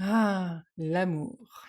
Ah, l'amour.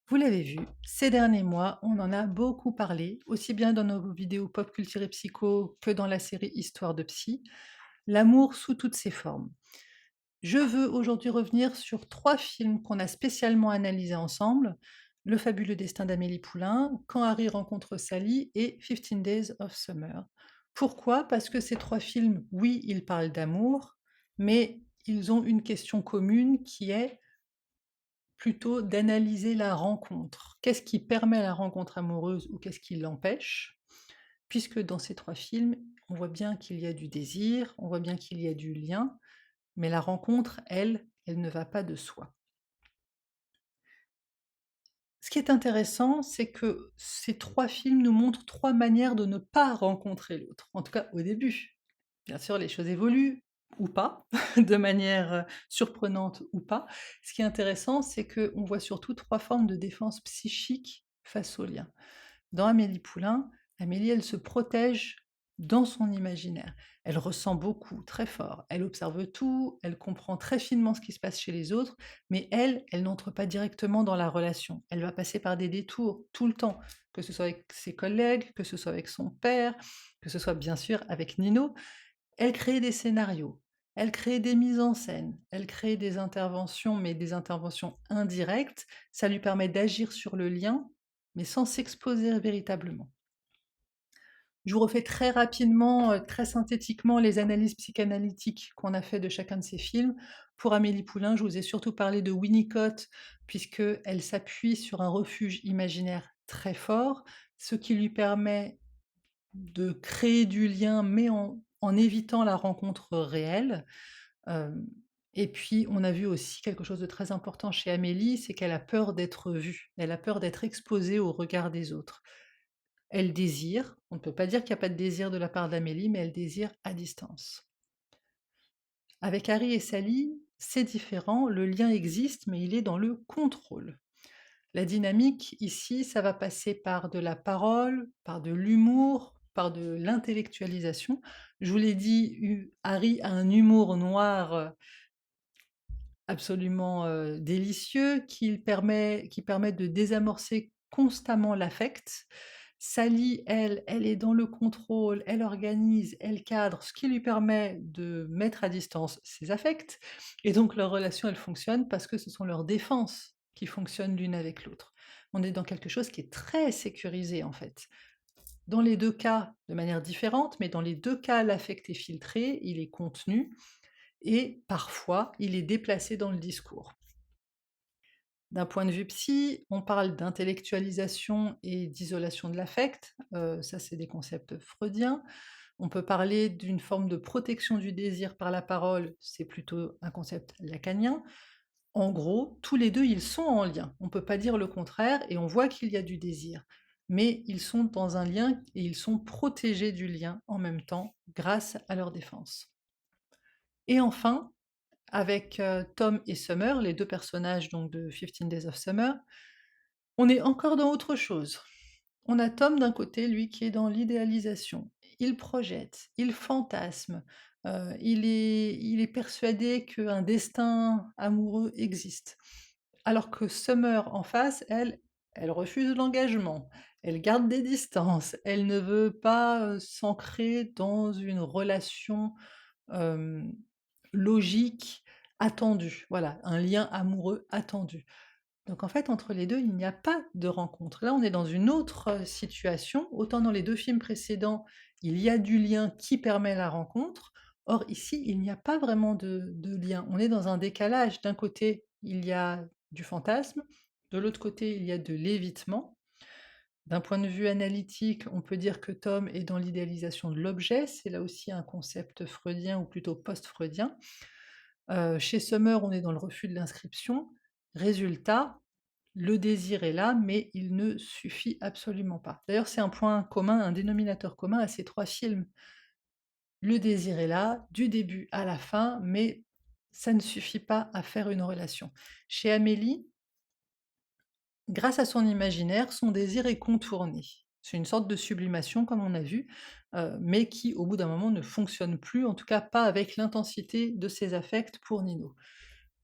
Vous l'avez vu, ces derniers mois, on en a beaucoup parlé, aussi bien dans nos vidéos pop culture et psycho que dans la série Histoire de psy. L'amour sous toutes ses formes. Je veux aujourd'hui revenir sur 3 films qu'on a spécialement analysés ensemble: Le fabuleux destin d'Amélie Poulain, Quand Harry rencontre Sally et 15 Days of Summer. Pourquoi? Parce que ces 3 films, oui, ils parlent d'amour, mais ils ont une question commune qui est plutôt d'analyser la rencontre. Qu'est-ce qui permet la rencontre amoureuse ou qu'est-ce qui l'empêche? Puisque dans ces 3 films, on voit bien qu'il y a du désir, on voit bien qu'il y a du lien, mais la rencontre, elle, elle ne va pas de soi. Ce qui est intéressant, c'est que ces 3 films nous montrent 3 manières de ne pas rencontrer l'autre, en tout cas au début. Bien sûr, les choses évoluent ou pas, de manière, surprenante ou pas. Ce qui est intéressant, c'est qu'on voit surtout 3 formes de défense psychique face au lien. Dans Amélie Poulain, Amélie, elle se protège dans son imaginaire. Elle ressent beaucoup, très fort. Elle observe tout, elle comprend très finement ce qui se passe chez les autres, mais elle, elle n'entre pas directement dans la relation. Elle va passer par des détours tout le temps, que ce soit avec ses collègues, que ce soit avec son père, que ce soit bien sûr avec Nino. Elle crée des scénarios, elle crée des mises en scène, elle crée des interventions, mais des interventions indirectes. Ça lui permet d'agir sur le lien, mais sans s'exposer véritablement. Je vous refais très rapidement, très synthétiquement les analyses psychanalytiques qu'on a fait de chacun de ces films. Pour Amélie Poulain, je vous ai surtout parlé de Winnicott, puisqu'elle s'appuie sur un refuge imaginaire très fort, ce qui lui permet de créer du lien, mais en évitant la rencontre réelle. Hem Et puis on a vu aussi quelque chose de très important chez Amélie, c'est qu'elle a peur d'être vue. Elle a peur d'être exposée au regard des autres. Elle désire, on ne peut pas dire qu'il n'y a pas de désir de la part d'Amélie, mais elle désire à distance. Avec Harry et Sally, c'est différent, le lien existe, mais il est dans le contrôle. La dynamique ici, ça va passer par de la parole, par de l'humour, par de l'intellectualisation. Je vous l'ai dit, Harry a un humour noir absolument délicieux qui permet de désamorcer constamment l'affect. Sally, elle, elle est dans le contrôle, elle organise, elle cadre, ce qui lui permet de mettre à distance ses affects. Et donc leur relation, elle fonctionne parce que ce sont leurs défenses qui fonctionnent l'une avec l'autre. On est dans quelque chose qui est très sécurisé en fait. Dans les 2 cas, de manière différente, mais dans les 2 cas, l'affect est filtré, il est contenu et parfois, il est déplacé dans le discours. D'un point de vue psy, on parle d'intellectualisation et d'isolation de l'affect, ça c'est des concepts freudiens. On peut parler d'une forme de protection du désir par la parole, c'est plutôt un concept lacanien. En gros, tous les 2, ils sont en lien. On ne peut pas dire le contraire et on voit qu'il y a du désir. Mais ils sont dans un lien et ils sont protégés du lien en même temps grâce à leur défense. Et enfin, avec, Tom et Summer, les 2 personnages donc de 15 Days of Summer, on est encore dans autre chose. On a Tom d'un côté, lui, qui est dans l'idéalisation. Il projette, il fantasme, il est persuadé qu'un destin amoureux existe. Alors que Summer en face, elle, elle refuse l'engagement, elle garde des distances, elle ne veut pas, s'ancrer dans une relation, hem, logique, attendue. Voilà, un lien amoureux attendu. Donc en fait, entre les 2, il n'y a pas de rencontre. Là, on est dans une autre, situation. Autant dans les 2 films précédents, il y a du lien qui permet la rencontre. Or ici, il n'y a pas vraiment de lien. On est dans un décalage. D'un côté, il y a du fantasme, de l'autre côté, il y a de l'évitement. D'un point de vue analytique, on peut dire que Tom est dans l'idéalisation de l'objet. C'est là aussi un concept freudien ou plutôt post-freudien. Chez Summer, on est dans le refus de l'inscription. Résultat, le désir est là, mais il ne suffit absolument pas. D'ailleurs, c'est un point commun, un dénominateur commun à ces 3 films. Le désir est là, du début à la fin, mais ça ne suffit pas à faire une relation. Chez Amélie, grâce à son imaginaire, son désir est contourné. C'est une sorte de sublimation comme on a vu, mais qui au bout d'un moment ne fonctionne plus, en tout cas pas avec l'intensité de ses affects pour Nino.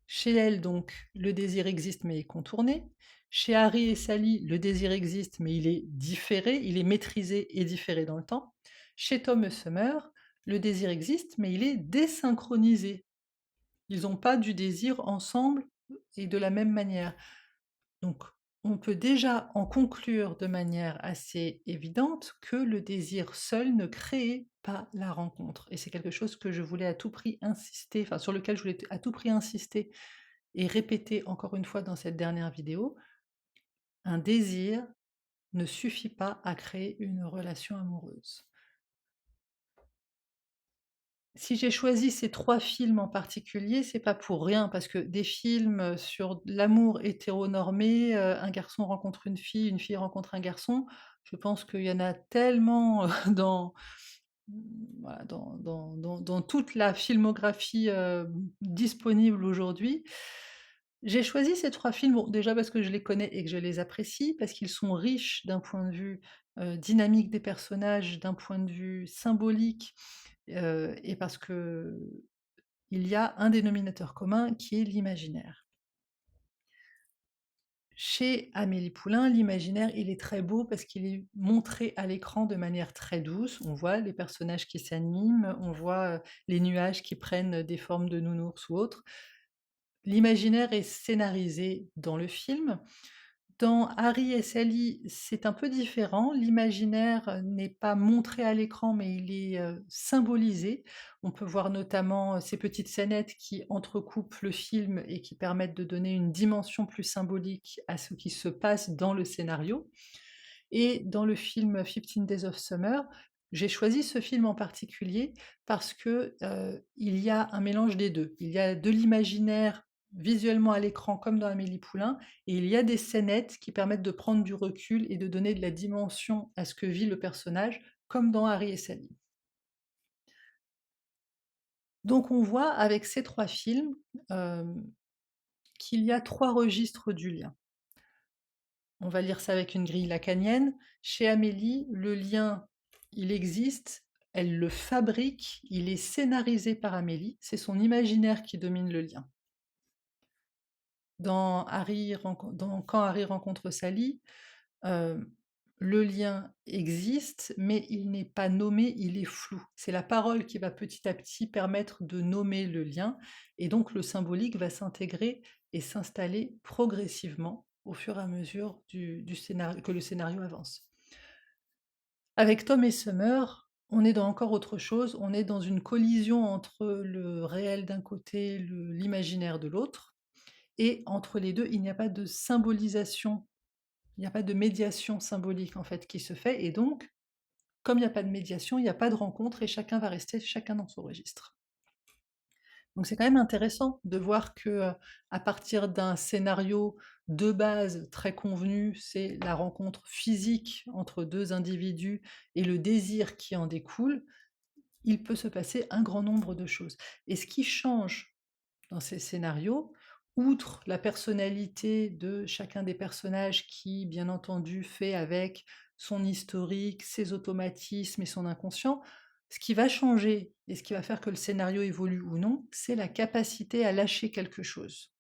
Chez elle donc, le désir existe mais est contourné. Chez Harry et Sally, le désir existe mais il est différé, il est maîtrisé et différé dans le temps. Chez Tom et Summer, le désir existe mais il est désynchronisé. Ils n'ont pas du désir ensemble et de la même manière. Donc, on peut déjà en conclure de manière assez évidente que le désir seul ne crée pas la rencontre. Et c'est quelque chose que je voulais à tout prix insister, enfin sur lequel je voulais à tout prix insister et répéter encore une fois dans cette dernière vidéo. Un désir ne suffit pas à créer une relation amoureuse. Si j'ai choisi ces 3 films en particulier, c'est pas pour rien, parce que des films, sur l'amour hétéronormé, un garçon rencontre une fille rencontre un garçon, je pense qu'il y en a tellement, dans, voilà, dans toute la filmographie, disponible aujourd'hui. J'ai choisi ces 3 films, bon, déjà parce que je les connais et que je les apprécie, parce qu'ils sont riches d'un point de vue, dynamique des personnages, d'un point de vue symbolique, et parce qu'il y a un dénominateur commun qui est l'imaginaire. Chez Amélie Poulain, l'imaginaire, il est très beau parce qu'il est montré à l'écran de manière très douce. On voit les personnages qui s'animent, on voit, les nuages qui prennent des formes de nounours ou autres. L'imaginaire est scénarisé dans le film. Dans Harry et Sally, c'est un peu différent. L'imaginaire, n'est pas montré à l'écran, mais il est, symbolisé. On peut voir notamment, ces petites scénettes qui entrecoupent le film et qui permettent de donner une dimension plus symbolique à ce qui se passe dans le scénario. Et dans le film 15 Days of Summer, j'ai choisi ce film en particulier parce que, il y a un mélange des 2. Il y a de l'imaginaire visuellement à l'écran comme dans Amélie Poulain et il y a des scénettes qui permettent de prendre du recul et de donner de la dimension à ce que vit le personnage, comme dans Harry et Sally. Donc on voit avec ces 3 films, hem, qu'il y a 3 registres du lien. On va lire ça avec une grille lacanienne. Chez Amélie, le lien, il existe, elle le fabrique, il est scénarisé par Amélie, c'est son imaginaire qui domine le lien. Dans Quand Harry rencontre Sally, hem, le lien existe, mais il n'est pas nommé, il est flou. C'est la parole qui va petit à petit permettre de nommer le lien et donc le symbolique va s'intégrer et s'installer progressivement au fur et à mesure du scénario que le scénario avance. Avec Tom et Summer, on est dans encore autre chose, on est dans une collision entre le réel d'un côté, l'imaginaire de l'autre et entre les 2, il n'y a pas de symbolisation, il n'y a pas de médiation symbolique en fait qui se fait et donc, comme il n'y a pas de médiation, il n'y a pas de rencontre et chacun va rester chacun dans son registre. Donc c'est quand même intéressant de voir que, à partir d'un scénario de base très convenu, c'est la rencontre physique entre 2 individus et le désir qui en découle, il peut se passer un grand nombre de choses. Et ce qui change dans ces scénarios, outre la personnalité de chacun des personnages qui, bien entendu, fait avec son historique, ses automatismes et son inconscient, ce qui va changer et ce qui va faire que le scénario évolue ou non, c'est la capacité à lâcher quelque chose.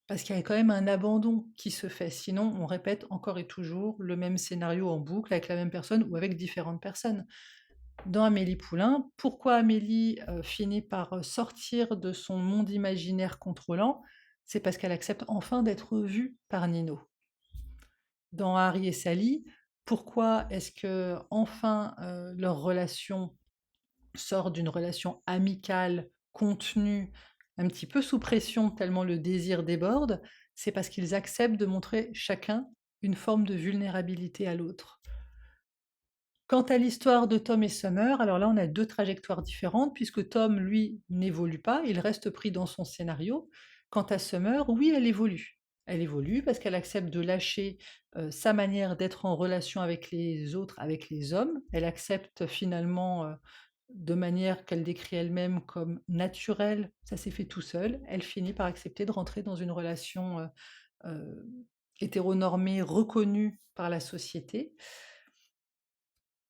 Parce qu'il y a quand même un abandon qui se fait, sinon on répète encore et toujours le même scénario en boucle avec la même personne ou avec différentes personnes. Dans Amélie Poulain, pourquoi Amélie, finit par, sortir de son monde imaginaire contrôlant? C'est parce qu'elle accepte enfin d'être vue par Nino. Dans Harry et Sally, pourquoi est-ce qu'enfin, leur relation sort d'une relation amicale, contenue, un petit peu sous pression tellement le désir déborde? C'est parce qu'ils acceptent de montrer chacun une forme de vulnérabilité à l'autre. Quant à l'histoire de Tom et Summer, alors là, on a 2 trajectoires différentes puisque Tom, lui, n'évolue pas, il reste pris dans son scénario. Quant à Summer, oui, elle évolue. Elle évolue parce qu'elle accepte de lâcher, sa manière d'être en relation avec les autres, avec les hommes. Elle accepte finalement, de manière qu'elle décrit elle-même comme naturelle, ça s'est fait tout seul. Elle finit par accepter de rentrer dans une relation, heu, hétéronormée reconnue par la société.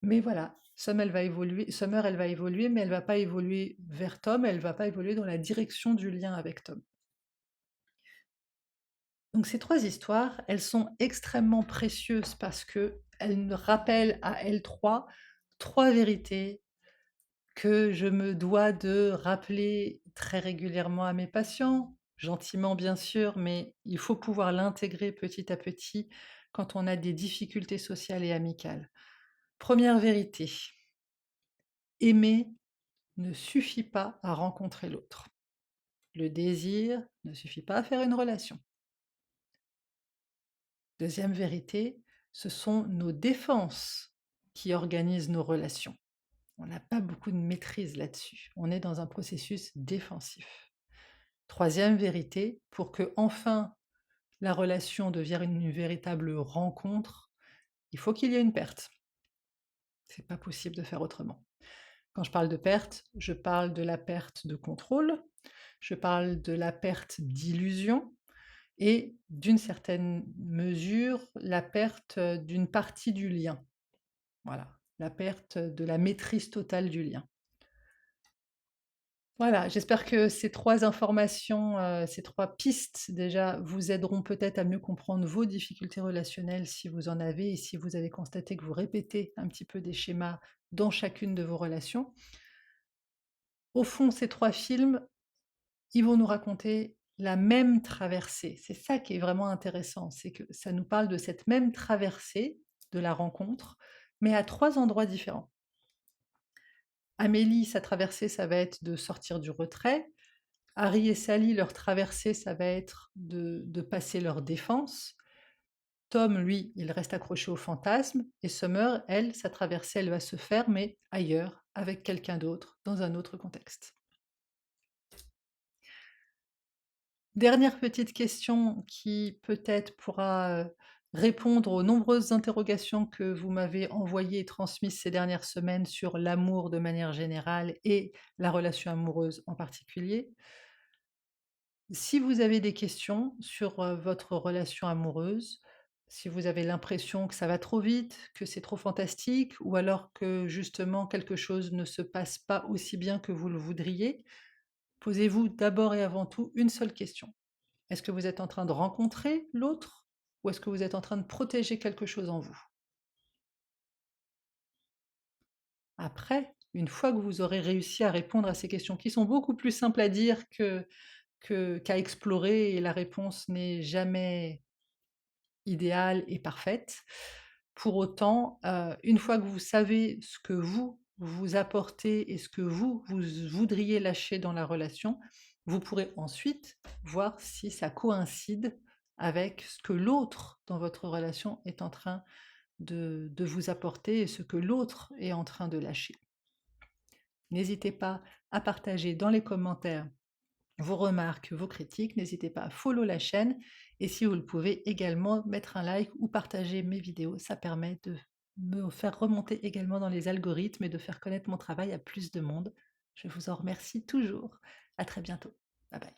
Mais voilà, Summer, elle va évoluer, mais elle va pas évoluer vers Tom, elle va pas évoluer dans la direction du lien avec Tom. Donc ces 3 histoires, elles sont extrêmement précieuses parce qu'elles nous rappellent à elles 3 vérités que je me dois de rappeler très régulièrement à mes patients, gentiment bien sûr, mais il faut pouvoir l'intégrer petit à petit quand on a des difficultés sociales et amicales. Première vérité: aimer ne suffit pas à rencontrer l'autre. Le désir ne suffit pas à faire une relation. Deuxième vérité, ce sont nos défenses qui organisent nos relations. On n'a pas beaucoup de maîtrise là-dessus. On est dans un processus défensif. Troisième vérité, pour que enfin la relation devienne une véritable rencontre, il faut qu'il y ait une perte. C'est pas possible de faire autrement. Quand je parle de perte, je parle de la perte de contrôle, je parle de la perte d'illusion et d'une certaine mesure, la perte, d'une partie du lien. Voilà, la perte de la maîtrise totale du lien. Voilà, j'espère que ces 3 informations, ces 3 pistes déjà vous aideront peut-être à mieux comprendre vos difficultés relationnelles si vous en avez et si vous avez constaté que vous répétez un petit peu des schémas dans chacune de vos relations. Au fond, ces 3 films, ils vont nous raconter la même traversée. C'est ça qui est vraiment intéressant, c'est que ça nous parle de cette même traversée de la rencontre, mais à 3 endroits différents. Amélie, sa traversée, ça va être de sortir du retrait. Harry et Sally, leur traversée, ça va être de passer leur défense. Tom, lui, il reste accroché au fantasme. Et Summer, elle, sa traversée, elle va se faire, mais ailleurs, avec quelqu'un d'autre, dans un autre contexte. Dernière petite question qui peut-être pourra répondre aux nombreuses interrogations que vous m'avez envoyées et transmises ces dernières semaines sur l'amour de manière générale et la relation amoureuse en particulier. Si vous avez des questions sur, votre relation amoureuse, si vous avez l'impression que ça va trop vite, que c'est trop fantastique ou alors que justement quelque chose ne se passe pas aussi bien que vous le voudriez, posez-vous d'abord et avant tout une seule question. Est-ce que vous êtes en train de rencontrer l'autre ou est-ce que vous êtes en train de protéger quelque chose en vous? Après, une fois que vous aurez réussi à répondre à ces questions qui sont beaucoup plus simples à dire qu'à explorer et la réponse n'est jamais idéale et parfaite. Pour autant, une fois que vous savez ce que vous apportez et ce que vous voudriez lâcher dans la relation, vous pourrez ensuite voir si ça coïncide avec ce que l'autre dans votre relation est en train de vous apporter et ce que l'autre est en train de lâcher. N'hésitez pas à partager dans les commentaires vos remarques, vos critiques. N'hésitez pas à follow la chaîne et si vous le pouvez également mettre un like ou partager mes vidéos. Ça permet de me faire remonter également dans les algorithmes et de faire connaître mon travail à plus de monde. Je vous en remercie toujours. À très bientôt. Bye bye.